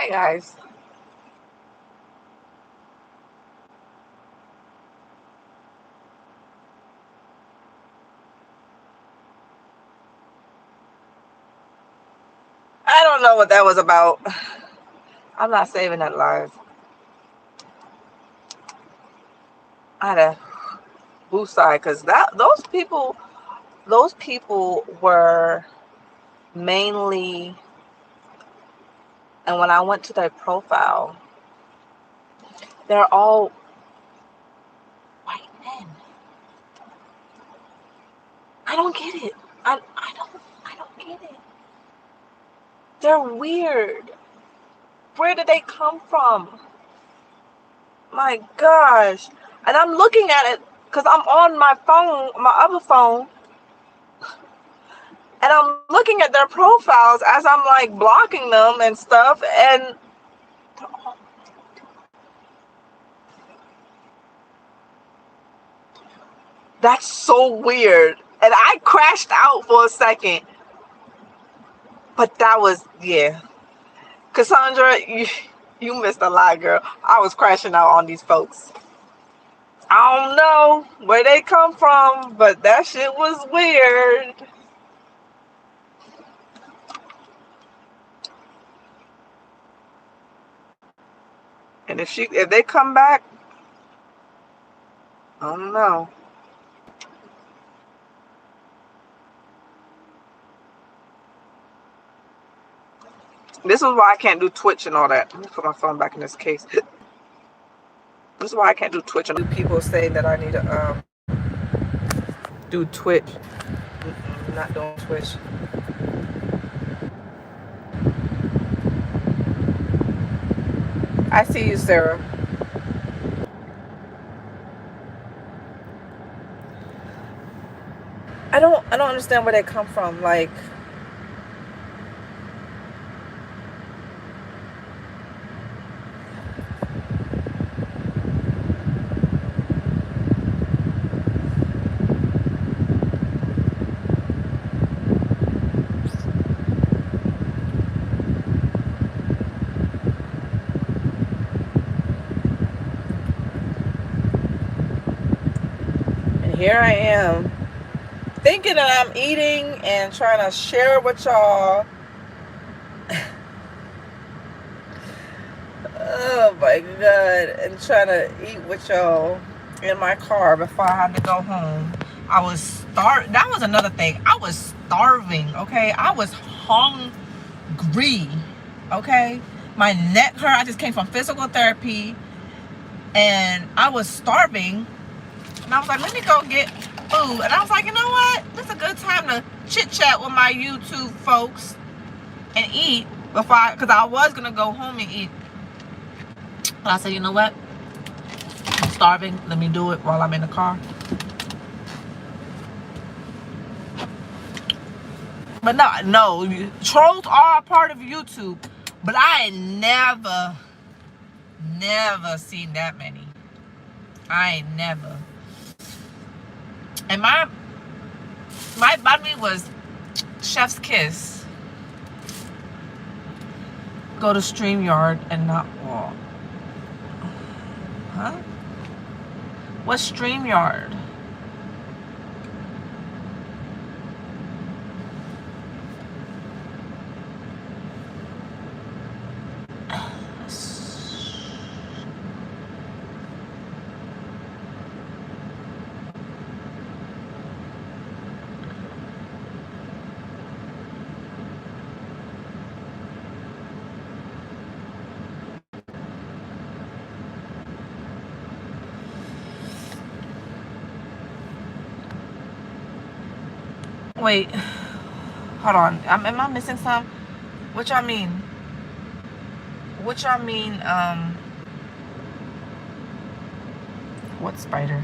Hi guys. I don't know what that was about. I'm not saving that live. I had a boost side because that those people were mainly, and when I went to their profile, they're all white men. I don't get it. I don't get it. They're weird. Where did they come from? My gosh. And I'm looking at it because I'm on my phone, my other phone, and I'm looking at their profiles as I'm like blocking them and stuff. And that's so weird. And I crashed out for a second. But that was, yeah. Cassandra, you missed a lot, girl. I was crashing out on these folks. I don't know where they come from, but that shit was weird. And if they come back, I don't know. This is why I can't do Twitch and all that. Let me put my phone back in this case. This is why I can't do Twitch. And people say that I need to do Twitch. I'm not doing Twitch. I see you, Sarah. I don't understand where they come from. Like, and here I am thinking that I'm eating and trying to share with y'all. Oh my god, and trying to eat with y'all in my car before I had to go home. I was starving. That was another thing. I was starving, okay? I was hungry, okay? My neck hurt. I just came from physical therapy and I was starving. And I was like, let me go get food. And I was like, you know what? This is a good time to chit chat with my YouTube folks and eat because I was going to go home and eat. But I said, you know what? I'm starving. Let me do it while I'm in the car. But no, trolls are a part of YouTube. But I ain't never seen that many. I ain't never. And my buddy was Chef's Kiss. Go to StreamYard and not walk. Huh? What's StreamYard? Wait, hold on. Am I missing some? What y'all mean? What y'all mean? What spider?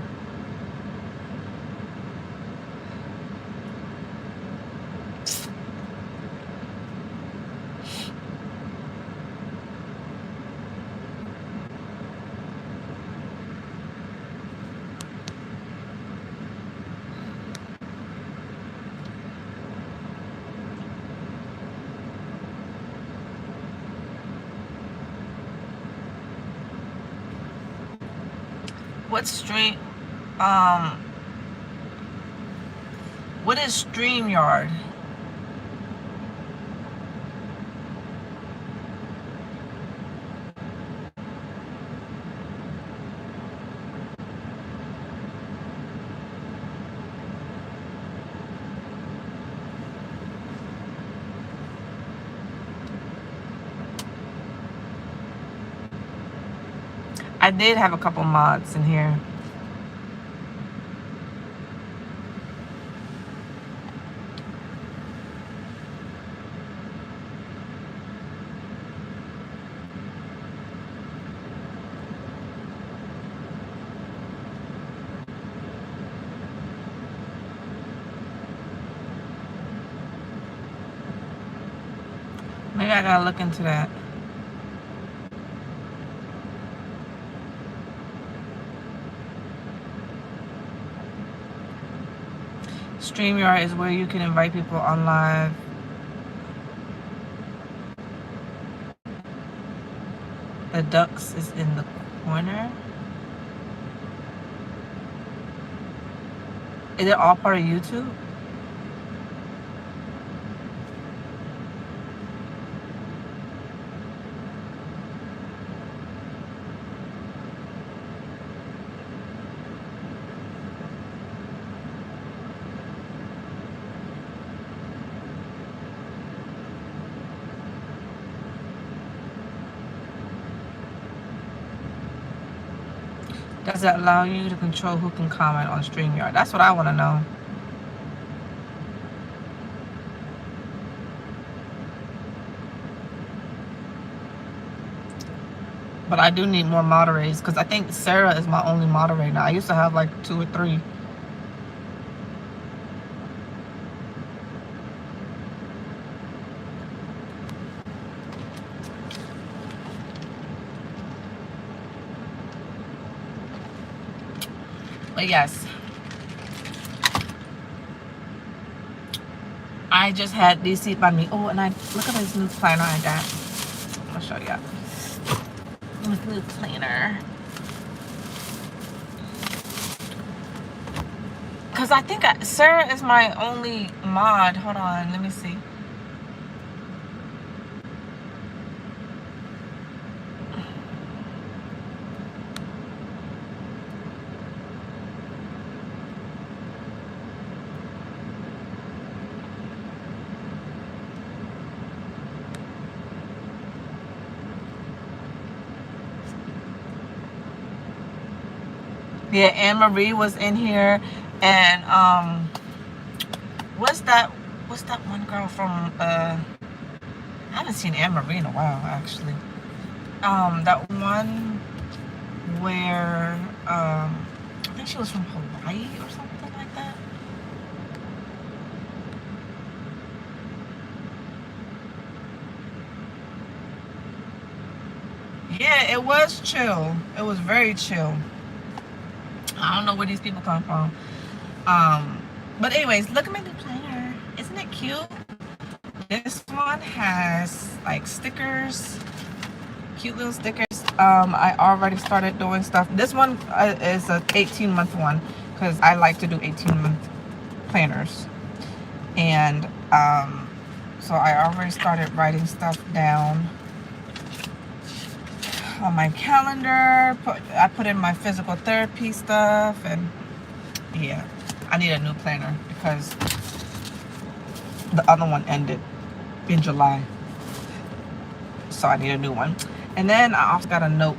What stream? Um, what is StreamYard? I did have a couple mods in here. Maybe I gotta look into that. StreamYard is where you can invite people on live. The ducks is in the corner. Is it all part of YouTube? Does it allow you to control who can comment on StreamYard? That's what I want to know. But I do need more moderators because I think Sarah is my only moderator now. I used to have like 2 or 3. But yes, I just had these seats by me. Oh, and I look at this new planner I got. I'm gonna show you. This new planner. Cause I think Sarah is my only mod. Hold on, let me see. Yeah, Anne Marie was in here, and what's that one girl from I haven't seen Anne Marie in a while actually. That one where I think she was from Hawaii or something like that. Yeah, it was chill. It was very chill. I don't know where these people come from. But anyways, look at my new planner. Isn't it cute? This one has like stickers, cute little stickers. I already started doing stuff. This one is an 18-month one because I like to do 18-month planners. And so I already started writing stuff down on my calendar. I put in my physical therapy stuff, and yeah, I need a new planner because the other one ended in July, so I need a new one. And then I also got a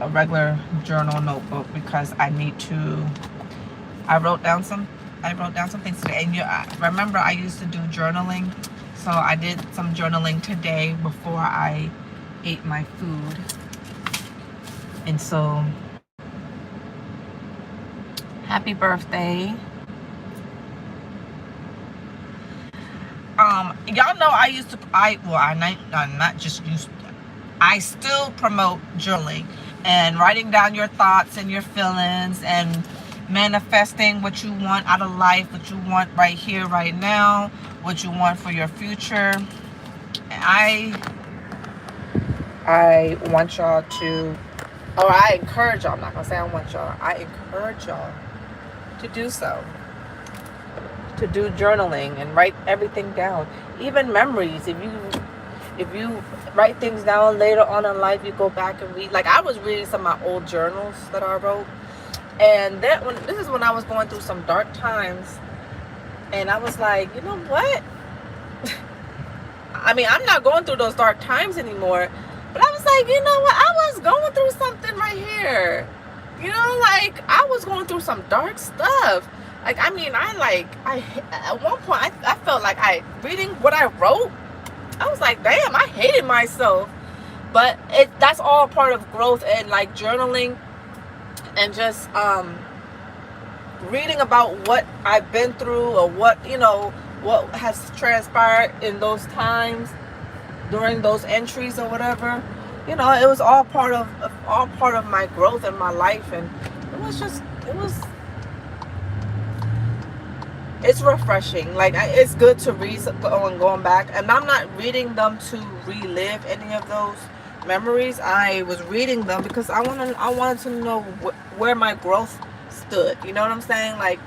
regular journal notebook because I wrote down some things today. And remember I used to do journaling, so I did some journaling today before I ate my food. And so, happy birthday. Y'all know I still promote journaling and writing down your thoughts and your feelings and manifesting what you want out of life, what you want right here, right now, what you want for your future. I want y'all to or I encourage y'all, I'm not gonna say I want y'all, I encourage y'all to do so, to do journaling and write everything down, even memories. If you write things down later on in life, you go back and read. Like, I was reading some of my old journals that I wrote, and this is when I was going through some dark times, and I was like, you know what, I mean, I'm not going through those dark times anymore, but I was like, you know what, I was going through something right here. You know, like, I was going through some dark stuff. Like, I mean, I at one point, I felt like reading what I wrote, I was like, damn, I hated myself. But that's all part of growth, and like journaling and just reading about what I've been through, or what, you know, what has transpired in those times during those entries or whatever. You know, it was all part of my growth in my life, and it's refreshing. Like, it's good to read going back, and I'm not reading them to relive any of those memories. I was reading them because I wanted to know where my growth stood. You know what I'm saying? Like,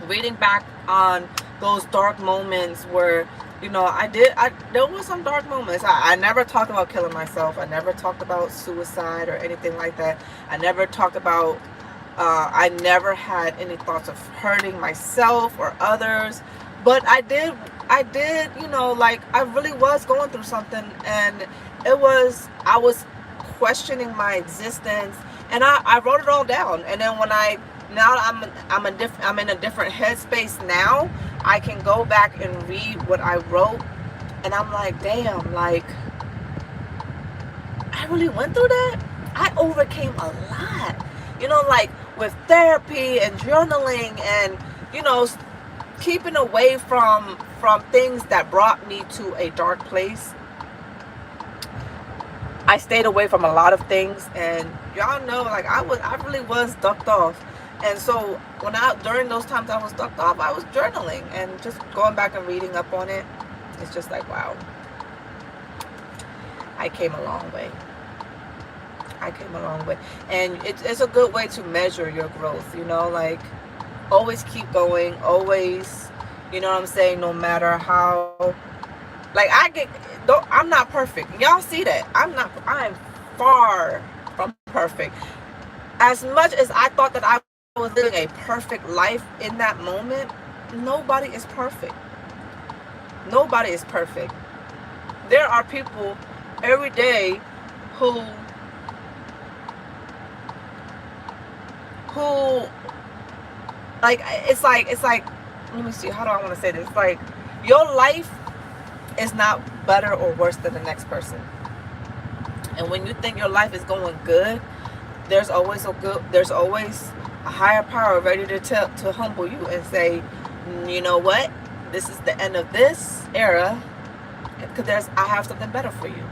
reading back on those dark moments where, you know, there were some dark moments. I never talked about killing myself. I never talked about suicide or anything like that. I never talked about I never had any thoughts of hurting myself or others, but I did, you know, like, I really was going through something, and I was questioning my existence, and I wrote it all down. And then I'm in a different headspace now, I can go back and read what I wrote, and I'm like, damn, like, I really went through that. I overcame a lot, you know, like, with therapy and journaling, and, you know, keeping away from things that brought me to a dark place. I stayed away from a lot of things, and y'all know, like, I really was ducked off. And so during those times I was ducked off, I was journaling and just going back and reading up on it. It's just like, wow, I came a long way. And it's a good way to measure your growth, you know, like, always keep going, always, you know what I'm saying, no matter how, like, I'm not perfect. Y'all see that. I'm far from perfect. As much as I thought that I was living a perfect life in that moment, nobody is perfect. Nobody is perfect. There are people every day who like, it's like, let me see, how do I want to say this? Like, your life is not better or worse than the next person. And when you think your life is going good, there's always a higher power ready to humble you and say, you know what, this is the end of this era, because I have something better for you.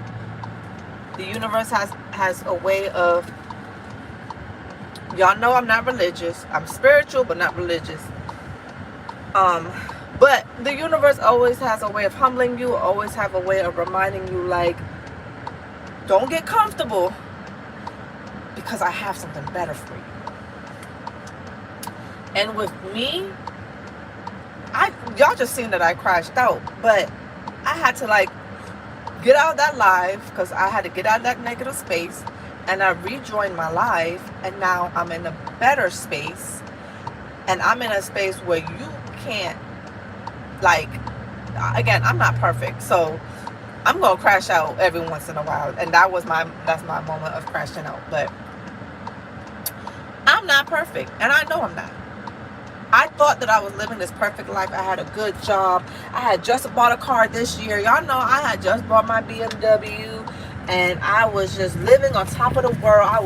The universe has a way of, y'all know I'm not religious. I'm spiritual, but not religious. But the universe always has a way of humbling you, always have a way of reminding you, like, don't get comfortable, because I have something better for you. And with me, y'all just seen that I crashed out, but I had to, like, get out of that live, because I had to get out of that negative space. And I rejoined my life, and now I'm in a better space, and I'm in a space where you can't, like, again, I'm not perfect, so I'm gonna crash out every once in a while, and that's my moment of crashing out. But I'm not perfect, and I know I'm not. I thought that I was living this perfect life. I had a good job. I had just bought a car this year. Y'all know I had just bought my BMW. And I was just living on top of the world. I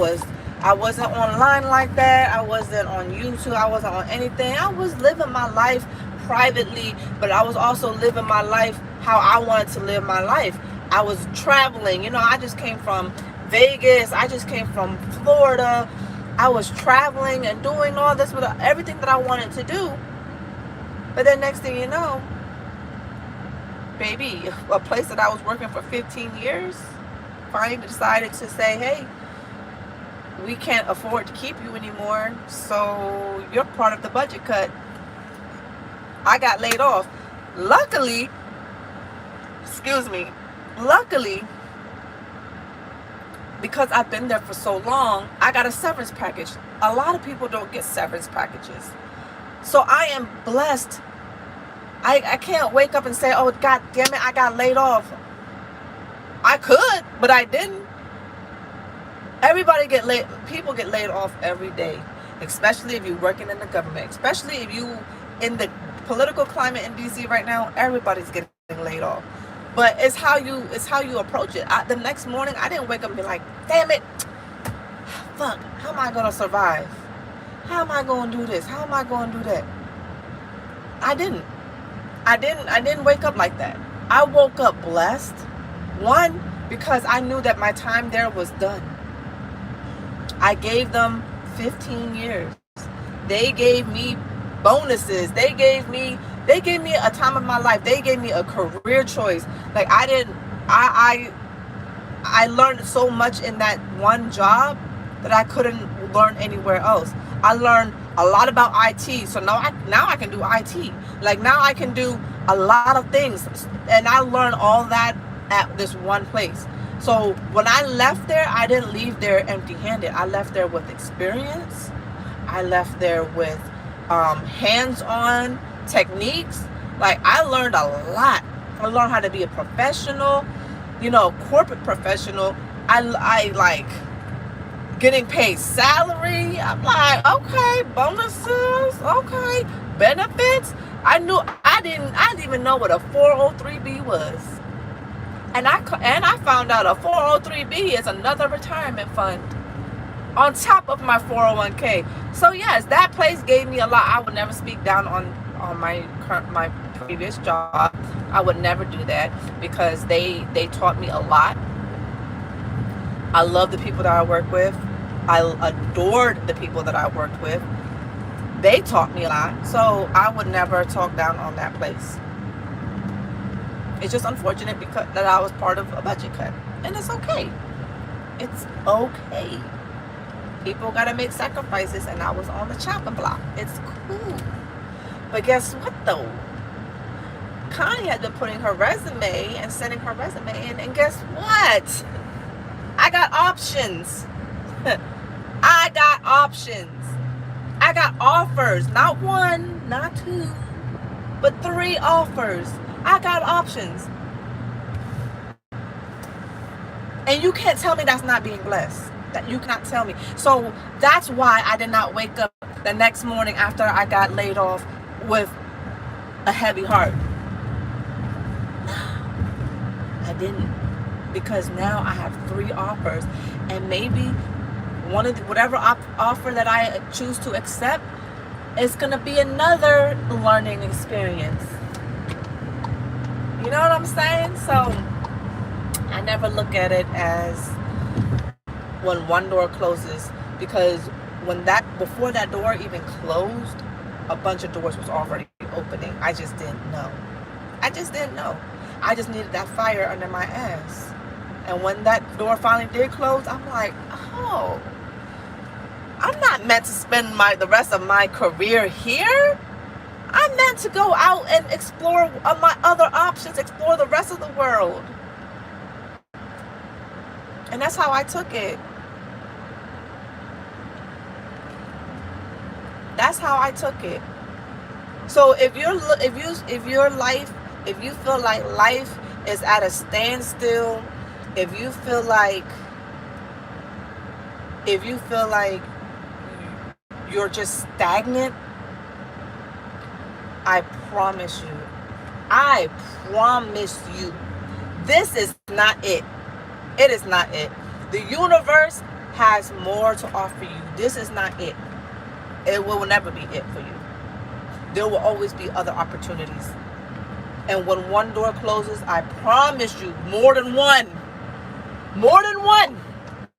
wasn't online like that. I wasn't on YouTube. I wasn't on anything. I was living my life privately, but I was also living my life how I wanted to live my life. I was traveling. You know, I just came from Vegas. I just came from Florida. I was traveling and doing all this with everything that I wanted to do. But then next thing you know, baby, a place that I was working for 15 years, finally decided to say, hey, we can't afford to keep you anymore, so you're part of the budget cut. I got laid off. Luckily, excuse me, luckily, because I've been there for so long, I got a severance package. A lot of people don't get severance packages. So I am blessed. I can't wake up and say, oh, God damn it, I got laid off. I could, but I didn't. People get laid off every day, especially if you're working in the government, especially if you in the political climate in DC right now, everybody's getting laid off. But it's how you approach it. The next morning, I didn't wake up and be like, damn it, fuck, how am I gonna survive? How am I gonna do this? How am I gonna do that? I didn't wake up like that. I woke up blessed. One, because I knew that my time there was done. I gave them 15 years. They gave me bonuses. They gave me a time of my life. They gave me a career choice. Like I learned so much in that one job that I couldn't learn anywhere else. I learned a lot about IT. So now I can do IT. Like now I can do a lot of things. And I learned all that at this one place. So when I left there, I didn't leave there empty-handed. I left there with experience. I left there with hands-on techniques. Like I learned a lot. I learned how to be a professional, corporate professional. I like getting paid salary. I'm like, okay, bonuses, okay, benefits. I didn't even know what a 403B was. And I found out a 403B is another retirement fund on top of my 401k. So yes, that place gave me a lot. I would never speak down on my previous job. I would never do that because they taught me a lot. I love the people that I work with. I adored the people that I worked with. They taught me a lot. So I would never talk down on that place. It's just unfortunate because that I was part of a budget cut. And it's okay. It's okay. People gotta make sacrifices, and I was on the chopping block. It's cool. But guess what though? Connie had been putting her resume and sending her resume in, and guess what? I got options. I got options. I got offers. Not one, not two, but 3 offers. I got options. And you can't tell me that's not being blessed. That you cannot tell me. So that's why I did not wake up the next morning after I got laid off with a heavy heart. I didn't. Because now I have 3 offers. And maybe whatever offer that I choose to accept is going to be another learning experience. You know what I'm saying? So I never look at it as when one door closes, because before that door even closed, a bunch of doors was already opening. I just didn't know. I just needed that fire under my ass. And when that door finally did close, I'm like, oh, I'm not meant to spend the rest of my career here. I'm meant to go out and explore my other options, explore the rest of the world. And that's how I took it. That's how I took it. So if you feel like life is at a standstill, if you feel like you're just stagnant, I promise you, this is not it. It is not it. The universe has more to offer you. This is not it. It will never be it for you. There will always be other opportunities. And when one door closes, I promise you, more than one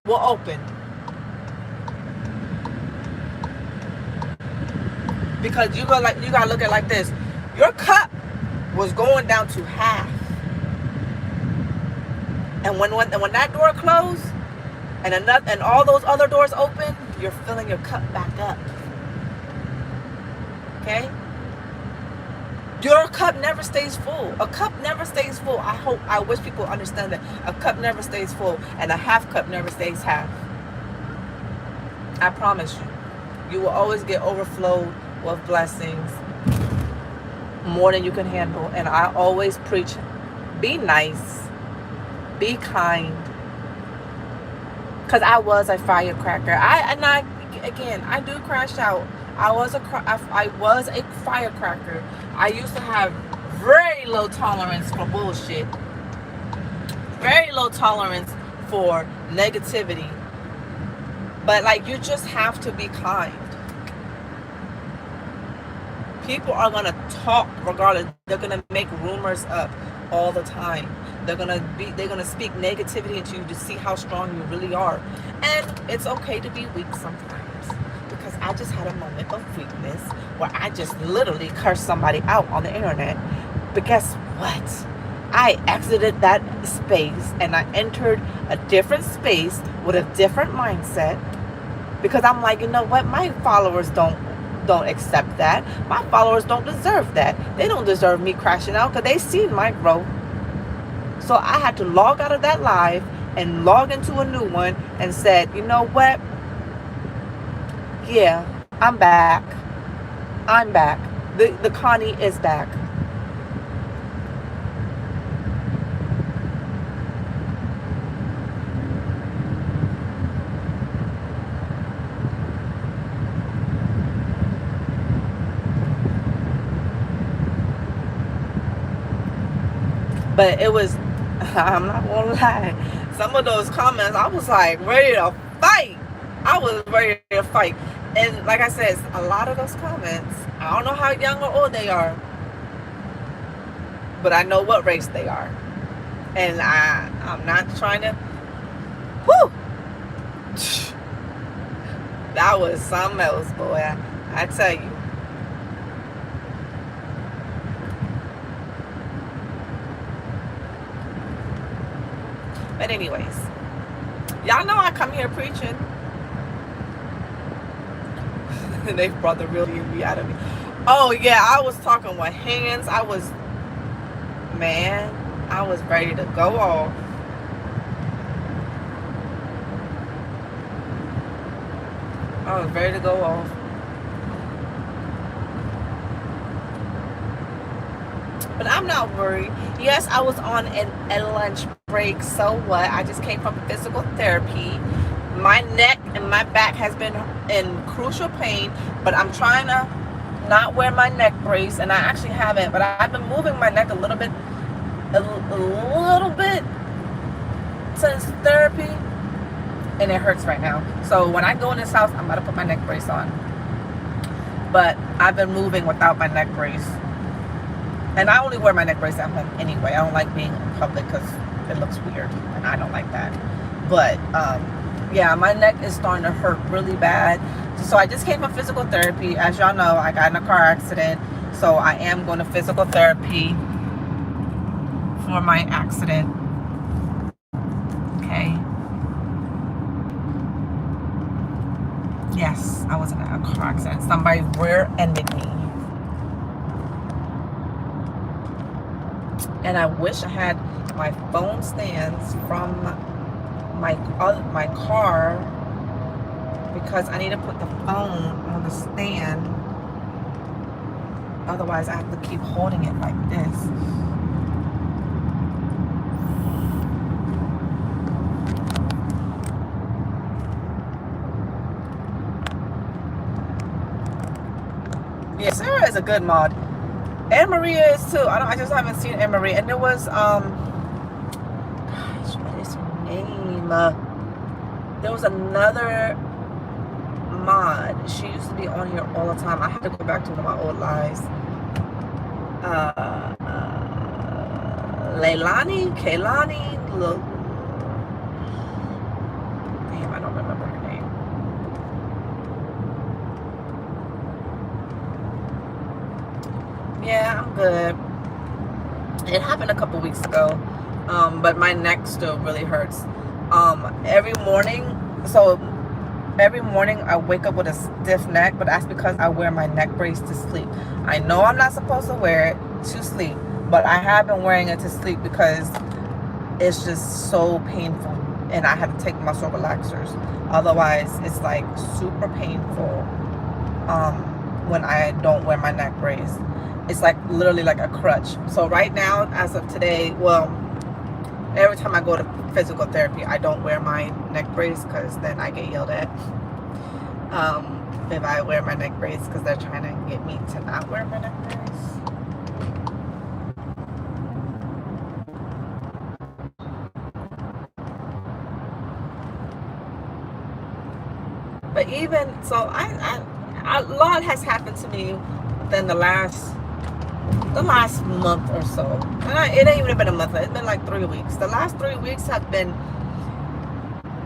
will open. Because you gotta look at it like this. Your cup was going down to half. And when that door closed, and all those other doors open, you're filling your cup back up. Okay? Your cup never stays full. A cup never stays full. I wish people understand that. A cup never stays full, and a half cup never stays half. I promise you. You will always get overflowed with blessings, more than you can handle. And I always preach, be nice, be kind. Because I was a firecracker. I do crash out. I was a firecracker. I used to have very low tolerance for bullshit. Very low tolerance for negativity. But like, you just have to be kind. People are gonna talk regardless. They're gonna make rumors up all the time. They're gonna speak negativity into you to see how strong you really are. And it's okay to be weak sometimes. Because I just had a moment of weakness where I just literally cursed somebody out on the internet. But guess what? I exited that space and I entered a different space with a different mindset. Because I'm like, you know what? My followers don't accept that. My followers don't deserve that. They don't deserve me crashing out because they seen my growth. So I had to log out of that live and log into a new one and said, you know what? Yeah, I'm back. I'm back. The Connie is back. But it was, I'm not gonna lie, some of those comments, I was like ready to fight. I was ready to fight. And like I said, a lot of those comments, I don't know how young or old they are, but I know what race they are. And I'm not trying to, whew. That was something else, boy. I tell you. But anyways, y'all know I come here preaching. They brought the real me out of me. Oh yeah, I was talking with hands. I was ready to go off. I was ready to go off. But I'm not worried. Yes, I was on a lunch break. So what? I just came from physical therapy. My neck and my back has been in crucial pain, but I'm trying to not wear my neck brace, and I actually haven't, but I've been moving my neck a little bit since therapy, and it hurts right now. So when I go in this house, I'm about to put my neck brace on. But I've been moving without my neck brace. And I only wear my neck brace at home anyway. I don't like being in public because it looks weird, and I don't like that. But yeah, my neck is starting to hurt really bad. So I just came from physical therapy. As y'all know, I got in a car accident. So I am going to physical therapy for my accident. Okay. Yes, I was in a car accident. Somebody rear-ended me. And I wish I had my phone stands from my car, because I need to put the phone on the stand. Otherwise, I have to keep holding it like this. Yeah, Sarah is a good mod. And Maria is too. I just haven't seen Anne Marie. And there was gosh, what is her name? There was another mod. She used to be on here all the time. I had to go back to one of my old lives. Kaylani. Look. Damn, I don't remember her name. Yeah, I'm good. It happened a couple weeks ago, but my neck still really hurts. Every morning. So every morning I wake up with a stiff neck, but that's because I wear my neck brace to sleep. I know I'm not supposed to wear it to sleep, but I have been wearing it to sleep because it's just so painful, and I have to take muscle relaxers. Otherwise, it's like super painful when I don't wear my neck brace. It's like literally like a crutch. So right now, as of today, well, every time I go to physical therapy, I don't wear my neck brace because then I get yelled at. If I wear my neck brace, because they're trying to get me to not wear my neck brace. But even so, a lot has happened to me than the last month or so. And it ain't even been a month. It's been like 3 weeks. The last 3 weeks have been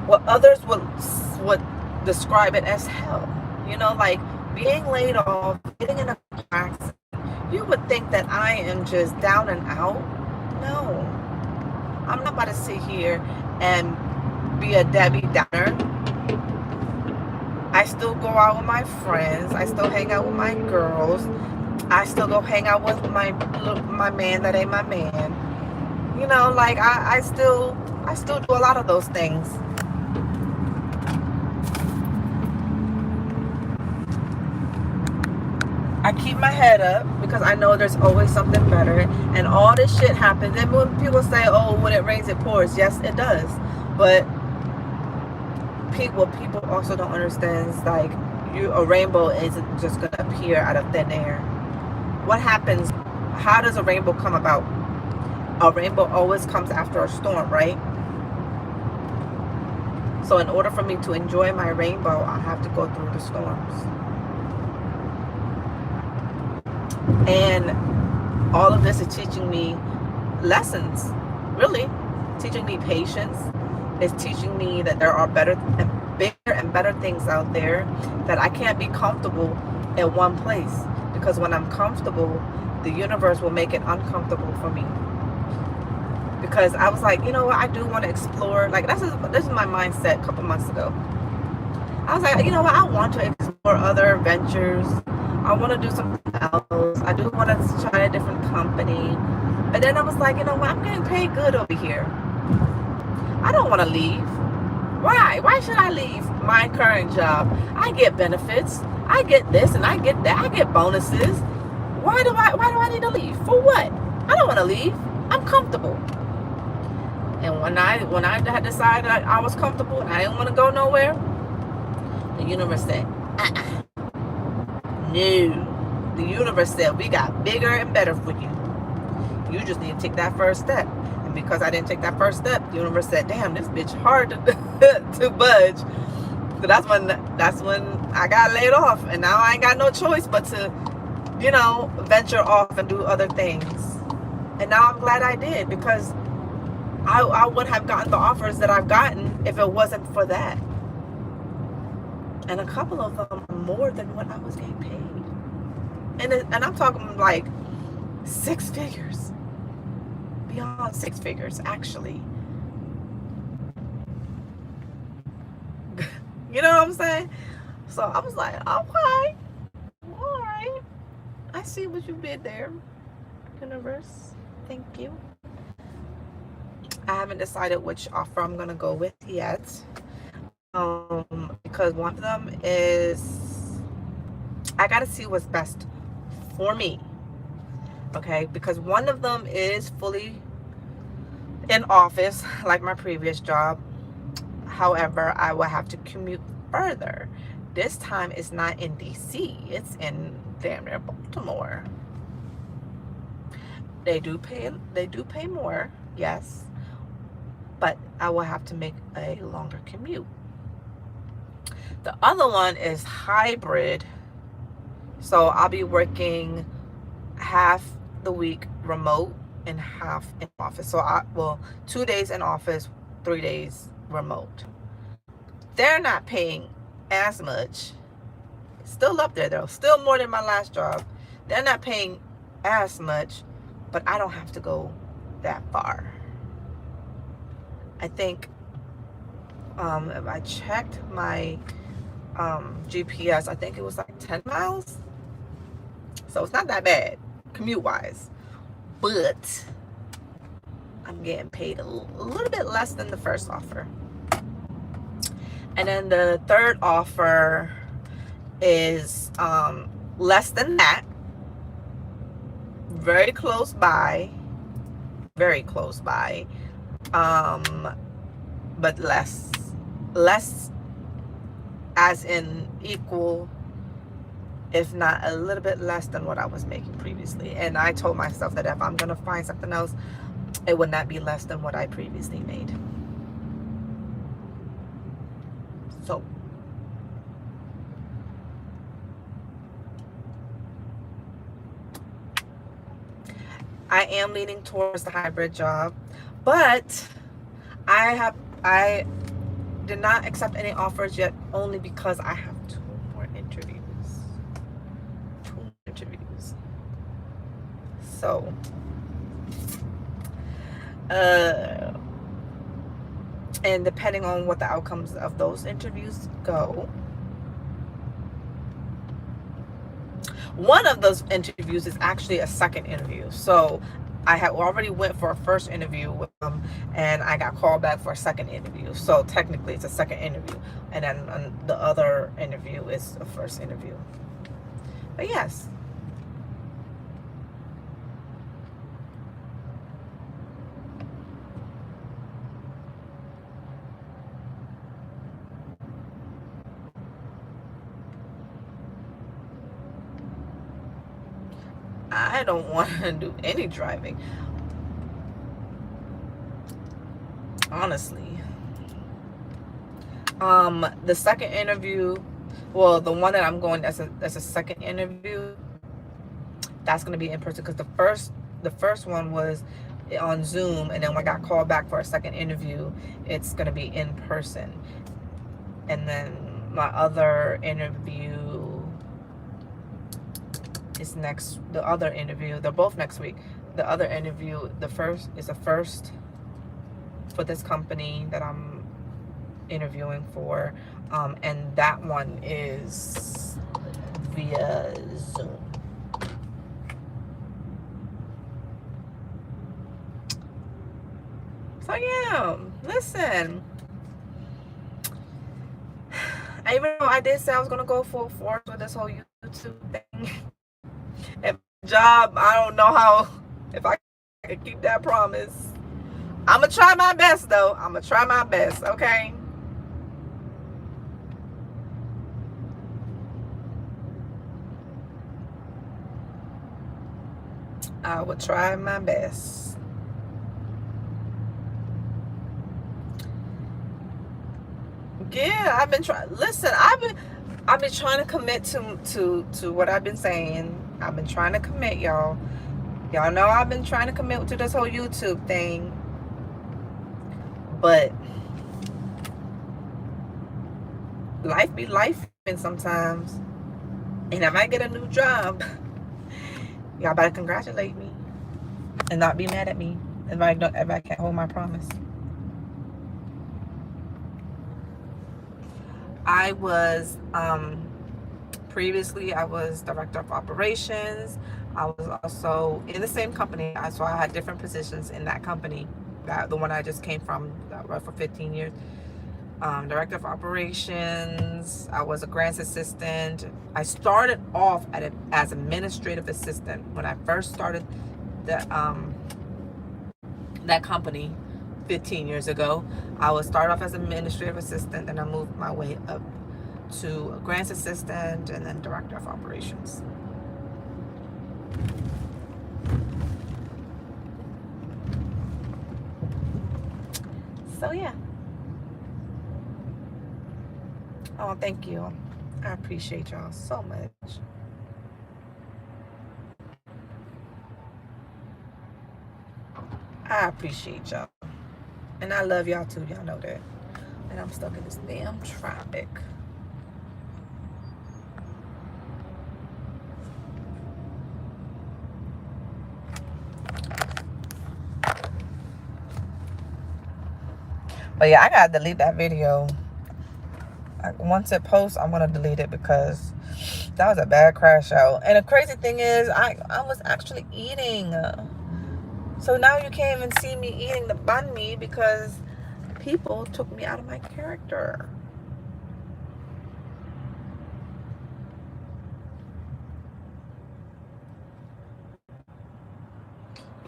what others would describe it as hell. You know, like being laid off, getting in a accident. You would think that I am just down and out. No, I'm not about to sit here and be a Debbie Downer. I still go out with my friends. I still hang out with my girls. I still go hang out with my man that ain't my man. You know, like I still do a lot of those things. I keep my head up because I know there's always something better, and all this shit happens. And when people say, "Oh, when it rains, it pours," yes, it does. But what people also don't understand is like a rainbow isn't just gonna appear out of thin air. What happens? How does a rainbow come about? A rainbow always comes after a storm, right? So in order for me to enjoy my rainbow, I have to go through the storms. And all of this is teaching me lessons, really. Teaching me patience. It's teaching me that there are better and bigger and better things out there, that I can't be comfortable in one place. Because when I'm comfortable, the universe will make it uncomfortable for me. Because I was like, you know what, I do want to explore. Like this is my mindset a couple months ago. I was like, you know what, I want to explore other ventures. I want to do something else. I do want to try a different company. But then I was like, you know what, I'm getting paid good over here. I don't want to leave. Why? Why should I leave my current job? I get benefits. I get this and I get that. I get bonuses. Why do I need to leave? For what? I don't want to leave. I'm comfortable. And when I had decided I was comfortable and I didn't want to go nowhere, the universe said, no. The universe said, we got bigger and better for you. You just need to take that first step. And because I didn't take that first step, the universe said, damn, this bitch hard to budge. So that's when I got laid off. And now I ain't got no choice but to, you know, venture off and do other things. And now I'm glad I did, because I wouldn't have gotten the offers that I've gotten if it wasn't for that. And a couple of them are more than what I was getting paid. And I'm talking like 6 figures. Beyond 6 figures, actually. You know what I'm saying? So I was like, okay, all right. I see what you did there, universe. Thank you. I haven't decided which offer I'm going to go with yet. Because one of them is, I got to see what's best for me. Okay, because one of them is fully in office, like my previous job. However, I will have to commute further. This time it's not in DC, it's in damn near Baltimore. They do pay more, yes, but I will have to make a longer commute. The other one is hybrid, so I'll be working half the week remote and half in office. So 2 days in office, 3 days remote. They're not paying as much. Still up there though, still more than my last job. They're not paying as much, but I don't have to go that far. I think If I checked my GPS, I think it was like 10 miles. So it's not that bad, commute-wise. But I'm getting paid a little bit less than the first offer. And then the third offer is less than that. Very close by. Very close by. But less. Less as in equal, if not a little bit less than what I was making previously. And I told myself that if I'm going to find something else, it would not be less than what I previously made. So I am leaning towards the hybrid job, but I did not accept any offers yet, only because I have 2 more interviews. 2 more interviews. So and depending on what the outcomes of those interviews go, one of those interviews is actually a second interview. So I had already went for a first interview with them, and I got called back for a second interview. So technically it's a second interview, and then the other interview is a first interview. But yes. I don't want to do any driving, honestly. The second interview, well, the one that I'm going as a second interview, that's going to be in person, because the first one was on Zoom, and then when I got called back for a second interview, it's going to be in person. And then my other interview is the other interview, they're both next week. The other interview, the first is a first for this company that I'm interviewing for, and that one is via Zoom. So yeah, listen, even though I did say I was gonna go full force with this whole YouTube thing, and job, I don't know if I can keep that promise. I'm gonna try my best, though. I'm gonna try my best, okay? I will try my best. Yeah, I've been trying. Listen, I've been trying to commit to what I've been saying. I've been trying to commit, y'all. Y'all know I've been trying to commit to this whole YouTube thing. But life be life, and sometimes. And if I get a new job, y'all better congratulate me and not be mad at me if I can't hold my promise. I was previously, I was director of operations. I was also in the same company, so I had different positions in that company, the one I just came from, that I worked for 15 years. Director of operations. I was a grants assistant. I started off as administrative assistant when I first started that company 15 years ago. I would start off as administrative assistant, and I moved my way up to a grants assistant, and then director of operations. So yeah. Oh, thank you. I appreciate y'all so much. I appreciate y'all. And I love y'all too. Y'all know that. And I'm stuck in this damn traffic. But yeah, I gotta delete that video. Once it posts, I'm gonna delete it because that was a bad crash out. And the crazy thing is, I was actually eating. So now you can't even see me eating the banh mi because people took me out of my character.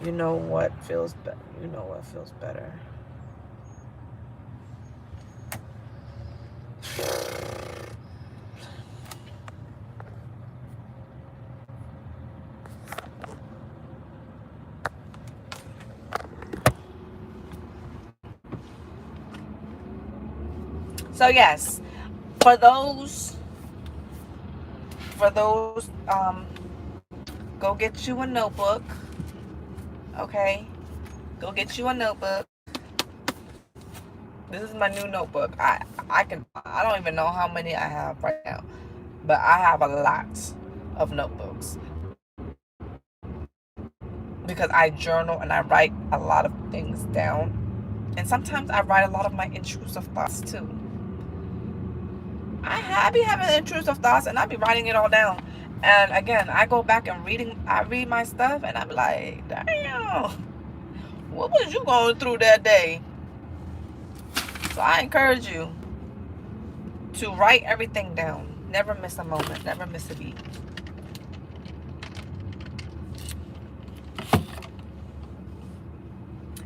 You know what feels better? You know what feels better? So yes, for those, go get you a notebook. Okay, go get you a notebook. This is my new notebook. I don't even know how many I have right now, but I have a lot of notebooks because I journal and I write a lot of things down, and sometimes I write a lot of my intrusive thoughts too. I be having intrusive thoughts and I be writing it all down. And again, I go back and I read my stuff and I be like, damn, what was you going through that day? So I encourage you to write everything down. Never miss a moment. Never miss a beat.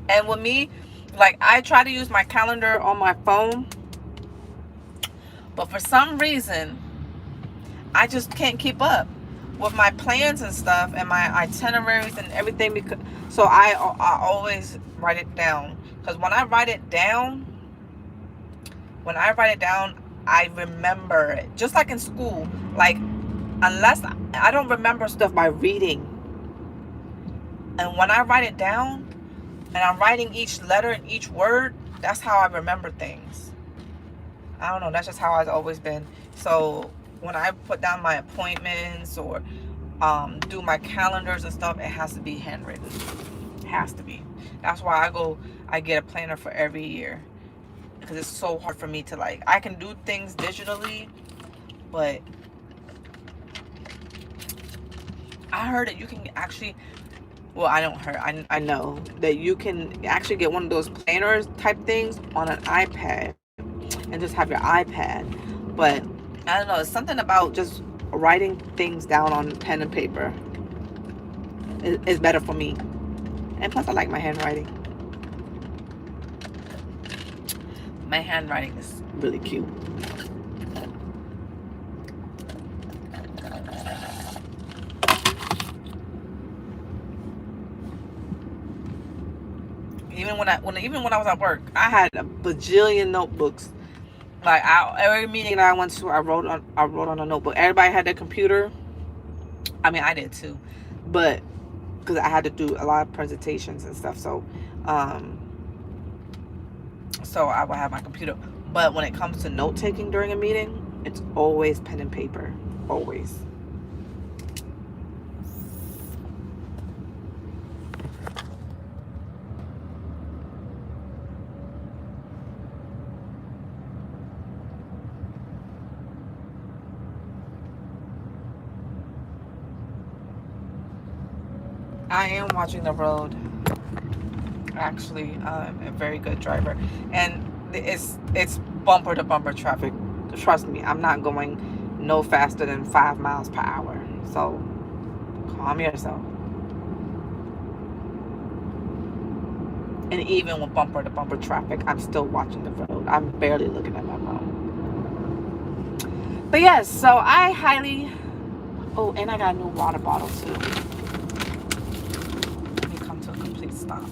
And with me, like, I try to use my calendar on my phone, but for some reason, I just can't keep up with my plans and stuff and my itineraries and everything. So I always write it down, because when I write it down, I remember it. Just like in school, like, unless I don't remember stuff by reading, and when I write it down and I'm writing each letter and each word, that's how I remember things. I don't know, that's just how I've always been. So when I put down my appointments or do my calendars and stuff, it has to be handwritten. It has to be. That's why I get a planner for every year, because it's so hard for me to, like, I can do things digitally, but I heard that you can actually, well, I don't heard, I know that you can actually get one of those planners type things on an iPad and just have your iPad. But I don't know, it's something about just writing things down on pen and paper is better for me. And plus, I like my handwriting. My handwriting is really cute. Even when I was at work, I had a bajillion notebooks. Like, every meeting that I went to, I wrote on a notebook. Everybody had their computer. I mean, I did too, but because I had to do a lot of presentations and stuff, so I would have my computer. But when it comes to note taking during a meeting, it's always pen and paper, always. I am watching the road. Actually, I'm a very good driver, and it's bumper to bumper traffic. Trust me, I'm not going no faster than 5 miles per hour. So calm yourself. And even with bumper to bumper traffic, I'm still watching the road. I'm barely looking at my phone. But yes, so I highly. Oh, and I got a new water bottle too. Let me come to a complete stop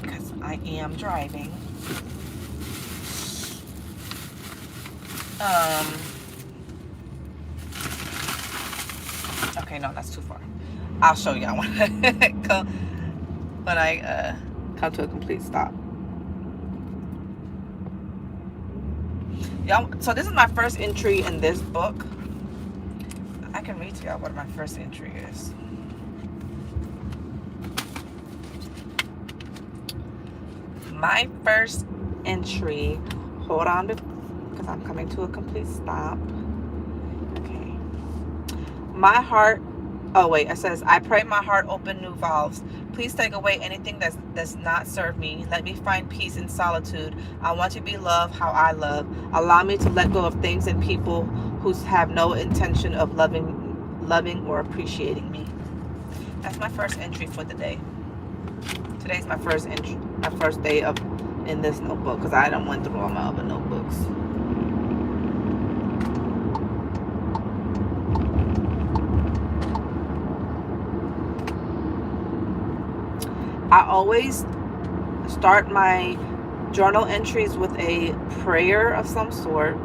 because I am driving. Okay, no, that's too far. I'll show y'all when I come to a complete stop. Y'all, so this is my first entry in this book. I can read to y'all what my first entry is. My first entry. Hold on, because I'm coming to a complete stop. Okay. My heart, oh wait, it says, I pray my heart open new valves. Please take away anything that does not serve me. Let me find peace in solitude. I want to be loved how I love. Allow me to let go of things and people who have no intention of loving or appreciating me. That's my first entry for the day. Today's my first entry, my first day of in this notebook, because I done went through all my other notebooks. I always start my journal entries with a prayer of some sort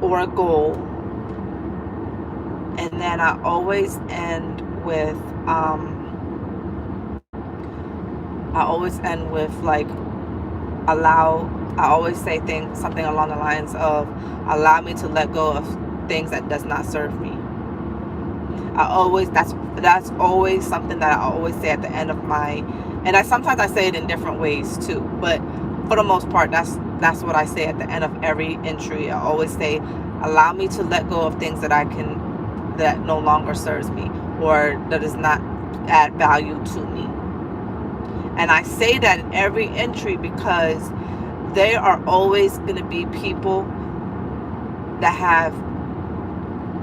or a goal, and then I always end with like I always say something along the lines of, allow me to let go of things that does not serve me. That's always something that I always say at the end of my, and sometimes I say it in different ways too, but for the most part, that's what I say at the end of every entry. I always say, allow me to let go of things that no longer serves me, or that does not add value to me. And I say that in every entry because there are always going to be people that have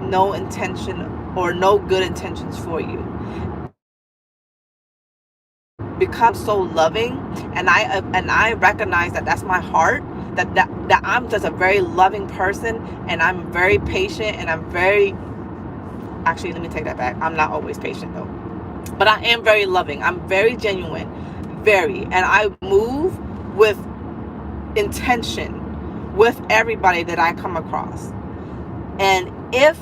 no intention or no good intentions for you. Become so loving, and I recognize that that's my heart, that I'm just a very loving person, and I'm very patient, and I'm very, actually, let me take that back. I'm not always patient though, but I am very loving. I'm very genuine, and I move with intention with everybody that I come across. And if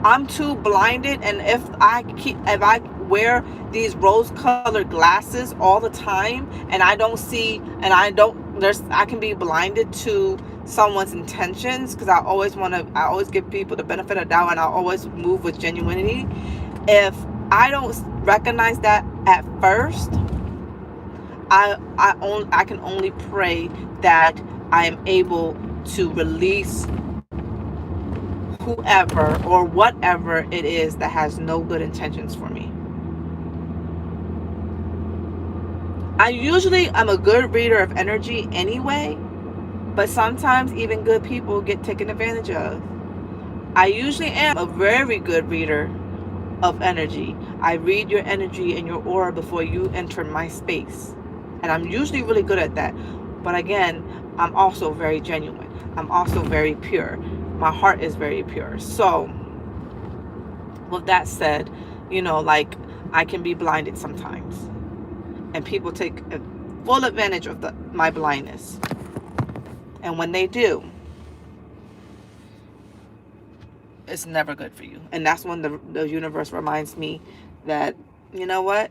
I'm too blinded, and if I wear these rose-colored glasses all the time, and I don't see, and I can be blinded to someone's intentions, because I always give people the benefit of the doubt, and I always move with genuinity. If I don't recognize that at first, I can only pray that I am able to release whoever or whatever it is that has no good intentions for me. I usually am a good reader of energy anyway, but sometimes even good people get taken advantage of. I usually am a very good reader of energy. I read your energy and your aura before you enter my space. And I'm usually really good at that. But again, I'm also very genuine. I'm also very pure. My heart is very pure. So, with that said, like, I can be blinded sometimes. And people take full advantage of my blindness. And when they do, it's never good for you. And that's when the universe reminds me that, you know what?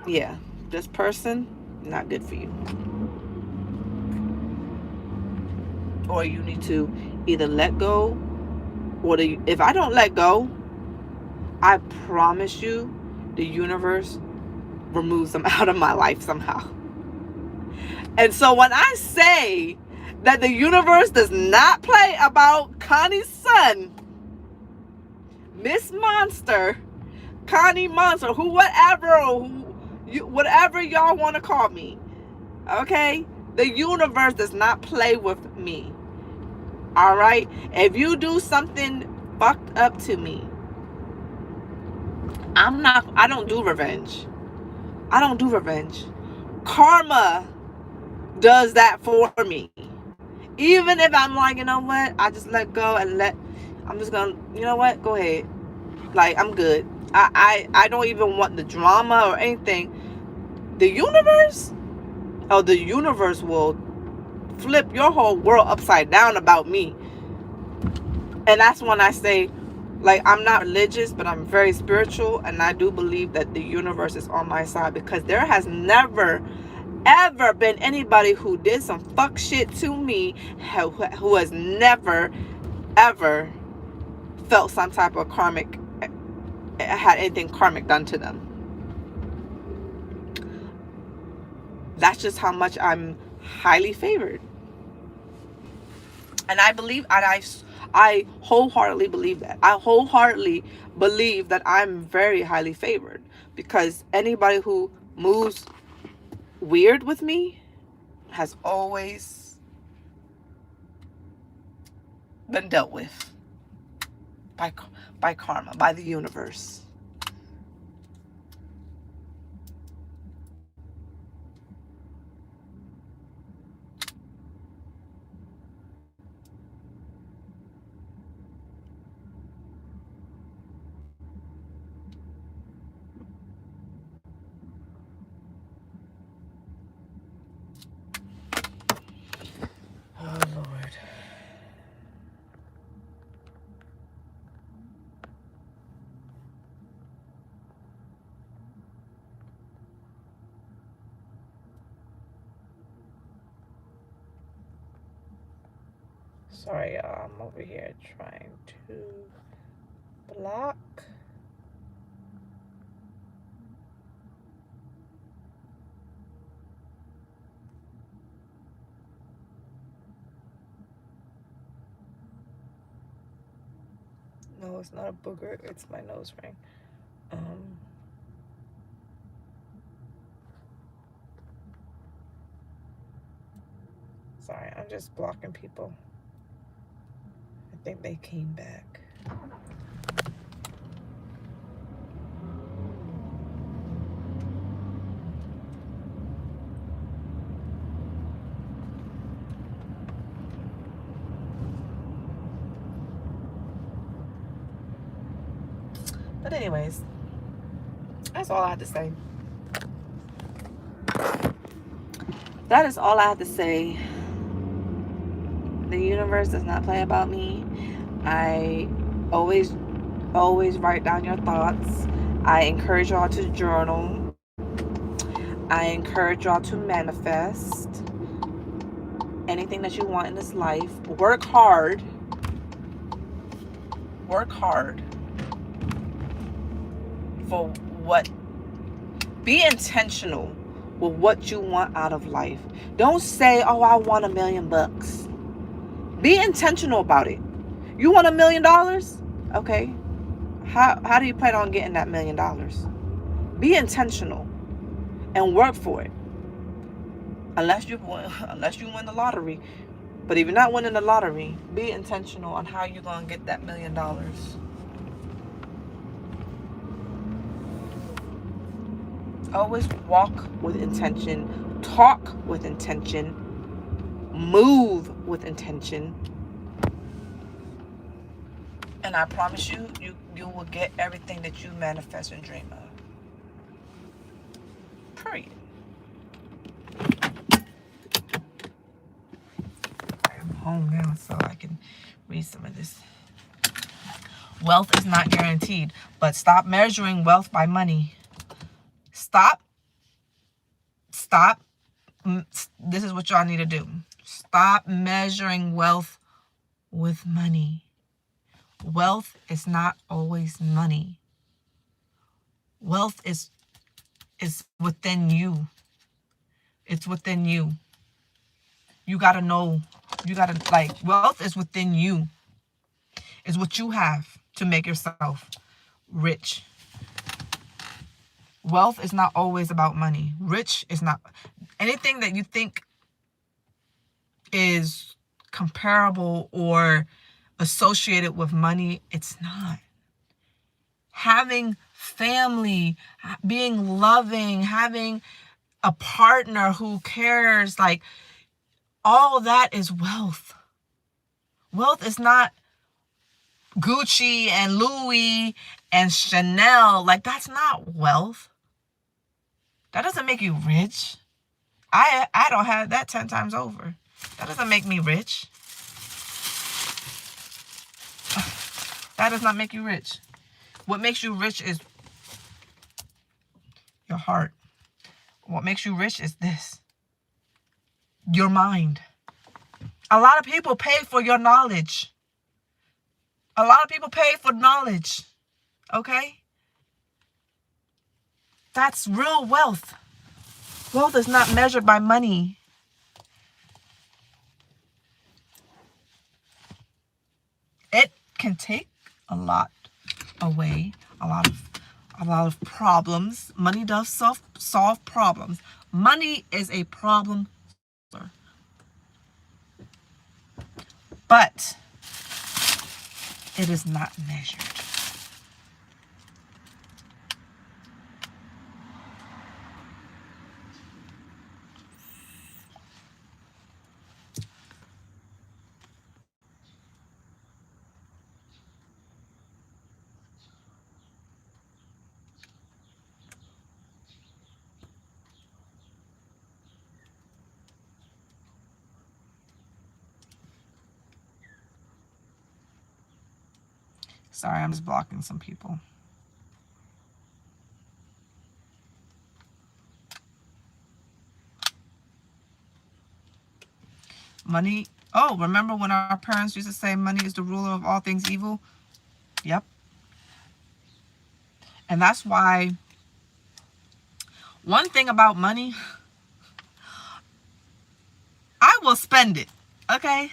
Yeah, this person, not good for you. Or you need to either let go, or if I don't let go, I promise you, the universe removes them out of my life somehow. And so when I say that the universe does not play about Connie's son, Miss Monster, Connie Monster, whatever y'all want to call me, okay? The universe does not play with me. All right? If you do something fucked up to me, I don't do revenge. I don't do revenge. Karma does that for me. Even if I'm like, you know what? I just let go and I'm just gonna, you know what? Go ahead. Like, I'm good. I don't even want the drama or anything. The universe will flip your whole world upside down about me. And that's when I say, like, I'm not religious, but I'm very spiritual, and I do believe that the universe is on my side, because there has never ever been anybody who did some fuck shit to me who has never ever felt some type of had anything karmic done to them. That's just how much I'm highly favored. And I wholeheartedly believe that. I wholeheartedly believe that I'm very highly favored, because anybody who moves weird with me has always been dealt with by karma, by the universe. Oh, Lord. Sorry, y'all. I'm over here trying to block. No, it's not a booger. It's my nose ring. Sorry, I'm just blocking people. I think they came back. But anyways, that's all I had to say. That is all I have to say. The universe does not play about me. I always write down your thoughts. I encourage y'all to journal. I encourage y'all to manifest anything that you want in this life. Work hard. Work hard for what. Be intentional with what you want out of life. Don't say, oh, I want $1 million. Be intentional about it. You want $1 million? Okay. How do you plan on getting that $1 million? Be intentional and work for it. Unless you win the lottery. But if you're not winning the lottery, be intentional on how you're going to get that $1 million. Always walk with intention, talk with intention, move with intention. And I promise you, you will get everything that you manifest and dream of. Period. I'm home now so I can read some of this. Wealth is not guaranteed, but stop measuring wealth by money. Stop. This is what y'all need to do. Stop measuring wealth with money. Wealth is not always money. Wealth is within you. It's within you. You got to know. You got to, wealth is within you. It's what you have to make yourself rich. Wealth is not always about money. Rich is not. Anything that you think is comparable or associated with money, it's not. Having family, being loving, having a partner who cares, all that is wealth. Wealth is not Gucci and Louis and Chanel. That's not wealth. That doesn't make you rich. I don't have that 10 times over. That doesn't make me rich. That does not make you rich. What makes you rich is your heart. What makes you rich is this. Your mind. A lot of people pay for your knowledge. A lot of people pay for knowledge. Okay? That's real wealth. Wealth is not measured by money. can take a lot away, a lot of problems. Money does solve problems. Money is a problem solver. But it is not measured. Sorry, I'm just blocking some people. Money. Oh, remember when our parents used to say money is the ruler of all things evil? Yep. And that's why one thing about money, I will spend it. Okay?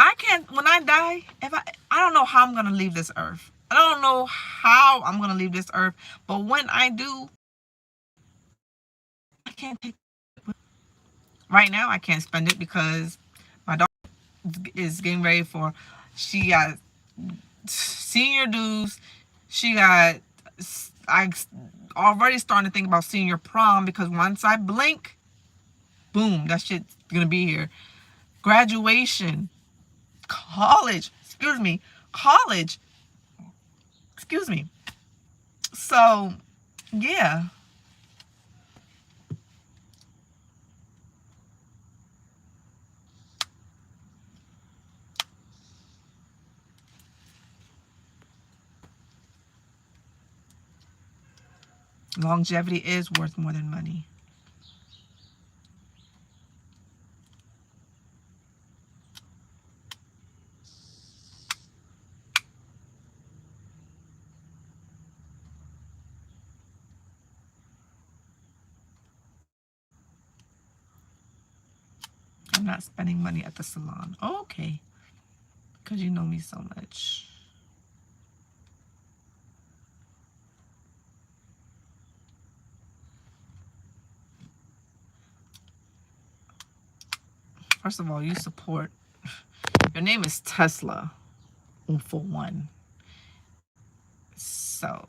I can't, when I die, if I don't know how I'm going to leave this earth. I don't know how I'm going to leave this earth. But when I do, I can't take it. Right now, I can't spend it because my daughter is getting ready for, she got senior dues. She got, I already starting to think about senior prom because once I blink, boom, that shit's going to be here. Graduation. College. So, yeah. Longevity is worth more than money. I'm not spending money at the salon. Oh, okay. Because you know me so much. First of all, you support. Your name is Tesla, for one. So,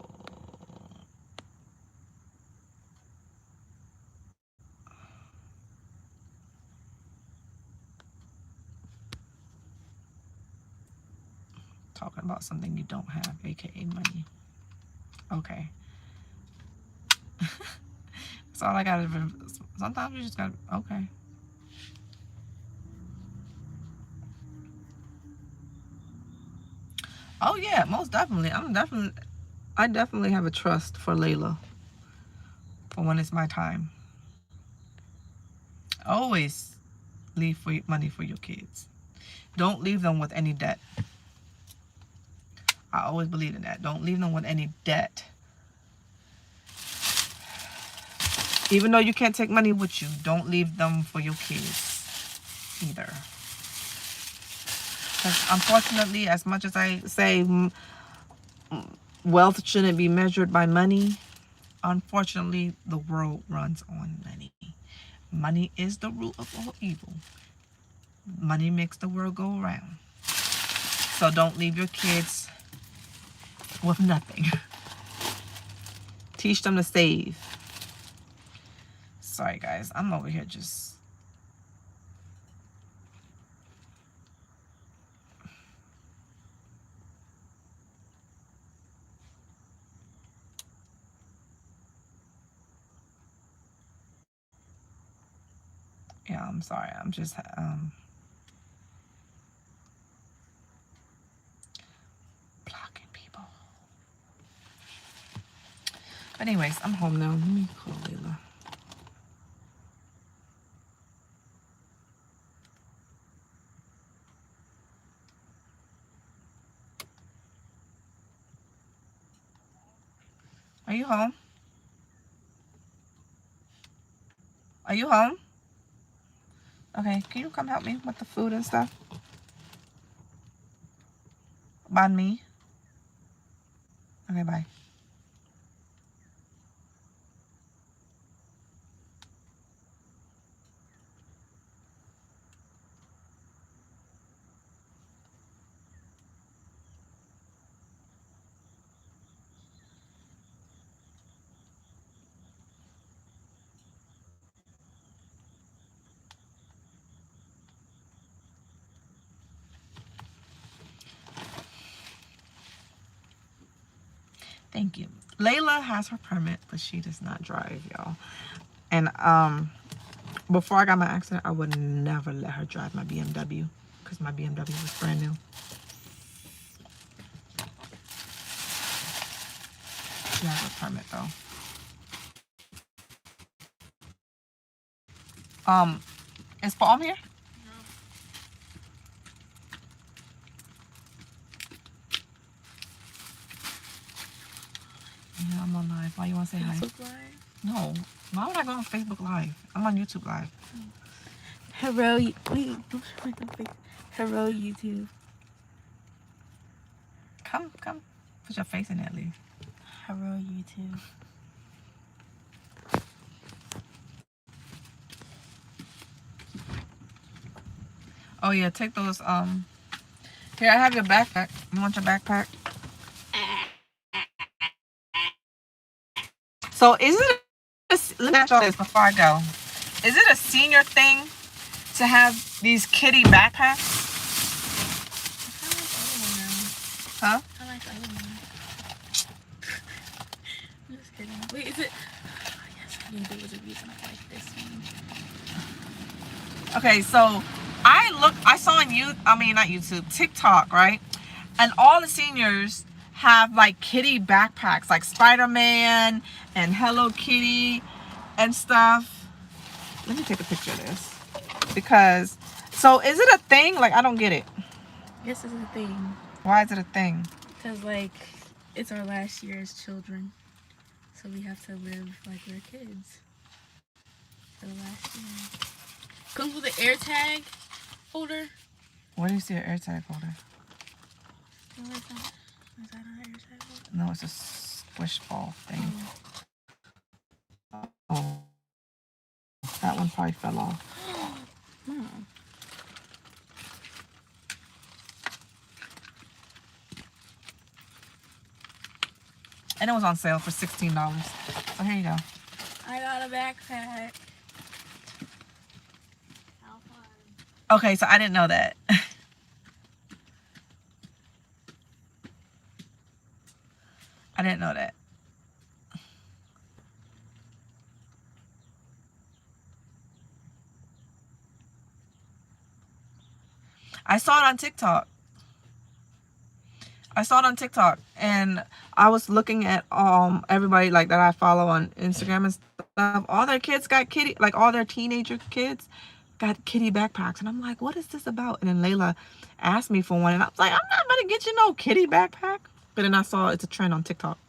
talking about something you don't have, aka money. Okay. That's all I gotta. Sometimes you just gotta. Okay. Oh yeah, most definitely. I definitely have a trust for Layla for when it's my time. Always leave money for your kids. Don't leave them with any debt. I always believe in that. Don't leave them with any debt. Even though you can't take money with you, don't leave them for your kids either. Because unfortunately, as much as I say wealth shouldn't be measured by money, unfortunately, the world runs on money. Money is the root of all evil. Money makes the world go around. So don't leave your kids with nothing. Teach them to save. Sorry, guys. I'm over here just... Yeah, I'm sorry. I'm just... blocking people. But anyways, I'm home now. Let me call Layla. Are you home? Are you home? Okay, can you come help me with the food and stuff? Banh mi. Okay, bye. Thank you. Layla has her permit, but she does not drive, y'all. And before I got my accident, I would never let her drive my BMW because my BMW was brand new. She has a permit though. Is Palm here? Yeah, I'm on live. Why you want to say Facebook hi? Live? No. Why would I go on Facebook Live? I'm on YouTube Live. Hello, wait, don't show my face. Hello, YouTube. Come. Put your face in it, at least. Hello, YouTube. Oh yeah, take those. Here, I have your backpack. You want your backpack? So is it? Let me ask you this before I go. Is it a senior thing to have these kitty backpacks? Huh? I like the other one. I'm just kidding. Wait, is it? Oh, yes, I knew there was a reason I like this one. Okay, so I saw on not YouTube, TikTok, right? And all the seniors have like kitty backpacks, like Spider-Man and Hello Kitty and stuff. Let me take a picture of this. Because, so is it a thing? Like, I don't get it. Yes, it's a thing. Why is it a thing? Because, like, it's our last year as children. So we have to live like we're kids. For the last year. Comes with an AirTag holder. Where do you see an AirTag holder? No, it's not. Is that an AirTag holder? No, it's a squish ball thing. Oh. That one probably fell off. No. And it was on sale for $16. So here you go. I got a backpack. How fun. Okay, so I didn't know that. I didn't know that. I saw it on TikTok. And I was looking at everybody like that I follow on Instagram and stuff. All their kids got kitty, like all their teenager kids got kitty backpacks, and I'm like, what is this about? And then Layla asked me for one, and I was like, I'm not gonna get you no kitty backpack. But then I saw it's a trend on TikTok.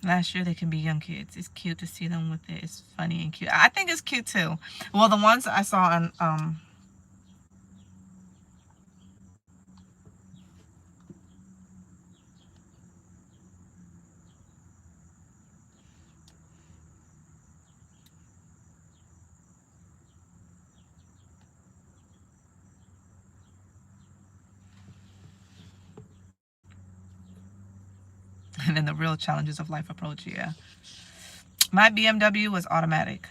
Last year they can be young kids. It's cute to see them with it. It's funny and cute. I think it's cute too. Well, the ones I saw on and then the real challenges of life approach. Yeah, my BMW was automatic.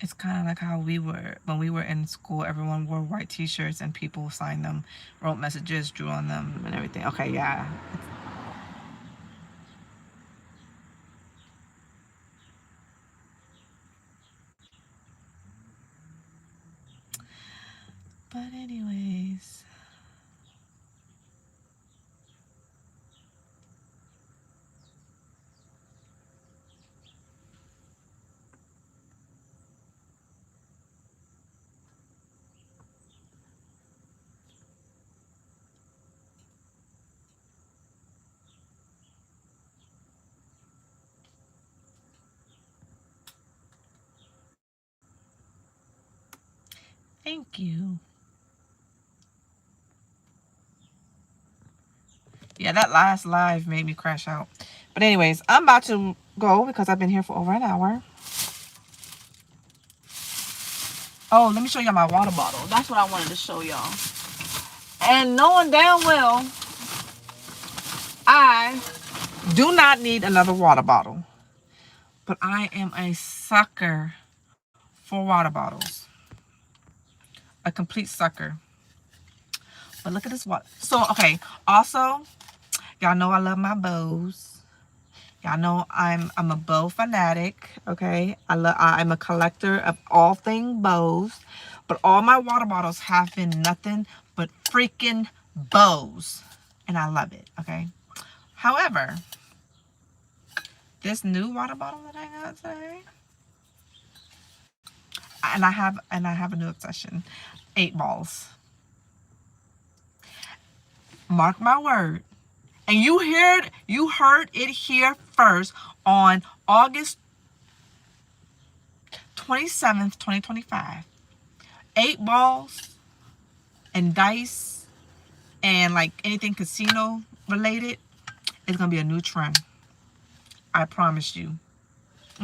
It's kind of like how we were when we were in school. Everyone wore white t-shirts and people signed them, wrote messages, drew on them and everything. Okay, yeah. But anyways, thank you. Yeah, that last live made me crash out. But anyways, I'm about to go because I've been here for over an hour. Oh, let me show y'all my water bottle. That's what I wanted to show y'all. And knowing damn well, I do not need another water bottle. But I am a sucker for water bottles. A complete sucker. But look at this water. So, okay. Also, y'all know I love my bows. Y'all know I'm a bow fanatic, okay? I'm a collector of all things bows, but all my water bottles have been nothing but freaking bows, and I love it, okay? However, this new water bottle that I got today, and I have a new obsession, 8 balls. Mark my word. And you heard it here first on August 27th, 2025. 8 balls and dice and like anything casino related is gonna be a new trend. I promise you.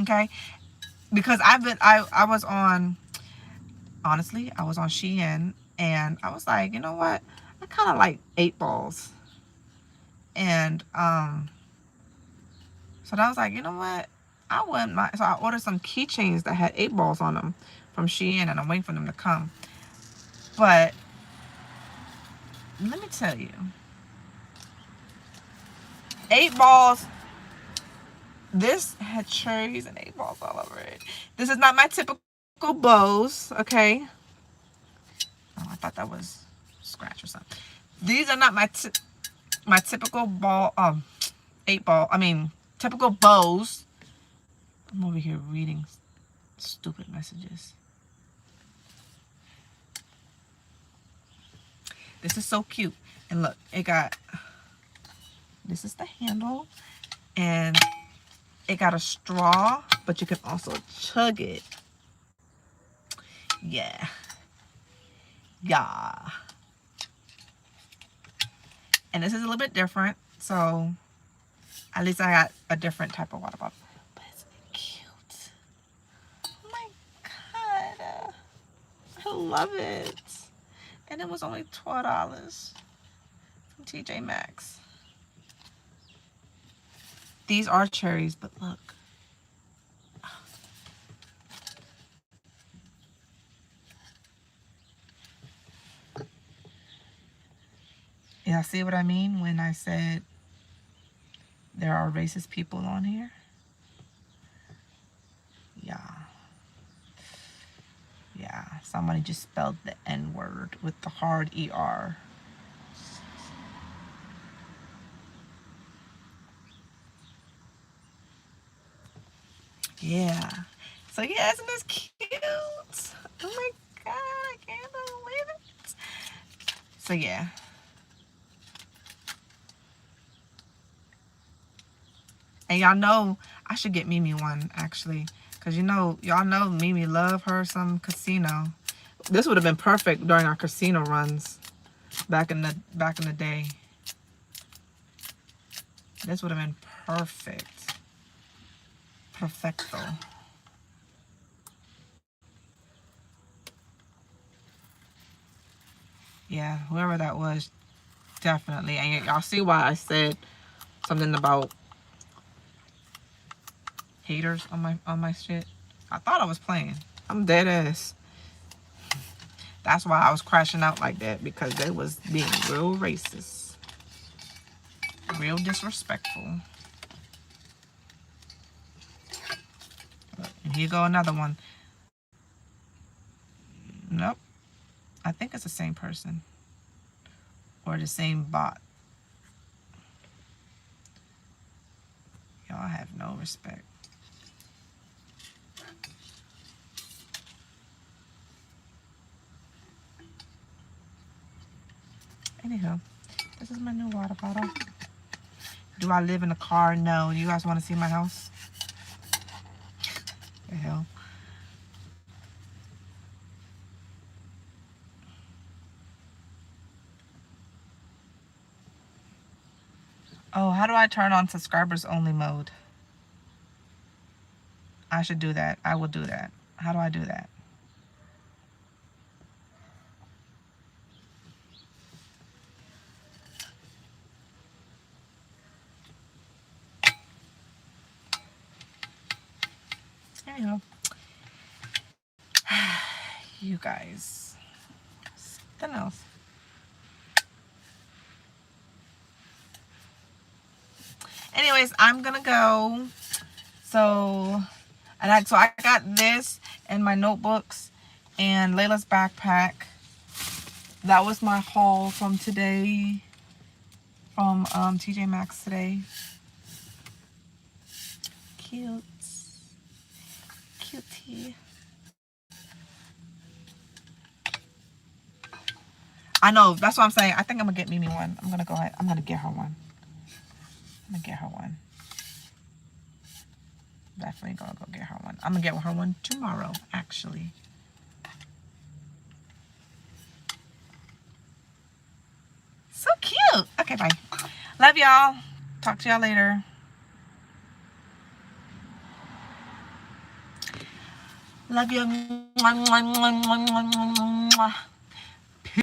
Okay? Because I was on, honestly, I was on Shein and I was like, you know what? I kind of like 8 balls. And so I was like, you know what? I wouldn't mind. So I ordered some keychains that had 8 balls on them from Shein, and I'm waiting for them to come. But let me tell you, 8 balls. This had cherries and 8 balls all over it. This is not my typical bows, okay? Oh, I thought that was scratch or something. These are not my typical ball 8 ball. I mean, typical bows. I'm over here reading stupid messages. This is so cute. And look, it got, this is the handle, and it got a straw, but you can also chug it. Yeah. Yeah. And this is a little bit different, so at least I got a different type of water bottle. But it's cute. Oh my god. I love it. And it was only $12 from TJ Maxx. These are cherries, but look. Yeah, see what I mean when I said there are racist people on here? Yeah. Yeah, somebody just spelled the N-word with the hard ER. Yeah. So yeah, isn't this cute? Oh my god, I can't believe it. So yeah. And y'all know I should get Mimi one actually. Cause y'all know Mimi love her some casino. This would have been perfect during our casino runs back in the day. This would have been perfect. Perfecto. Yeah, whoever that was, definitely. And y'all see why I said something about haters on my shit. I thought I was playing. I'm dead ass. That's why I was crashing out like that, because they was being real racist. Real disrespectful. And here go another one. Nope. I think it's the same person. Or the same bot. Y'all have no respect. Anyhow, this is my new water bottle. Do I live in a car? No. You guys want to see my house? The hell? Oh, how do I turn on subscribers only mode? I should do that. I will do that. How do I do that? Anyhow. You guys. Something else. Anyways, I'm gonna go. So I got this and my notebooks and Layla's backpack. That was my haul from today, from TJ Maxx today. Cute. Cutie. I know, that's what I'm saying. I think I'm gonna get Mimi one. I'm gonna go ahead. I'm gonna get her one. I'm gonna get her one. Definitely gonna go get her one. I'm gonna get her one tomorrow, actually. So cute. Okay, bye. Love y'all. Talk to y'all later. Love you. Mwah, mwah, mwah, mwah, mwah, mwah, mwah.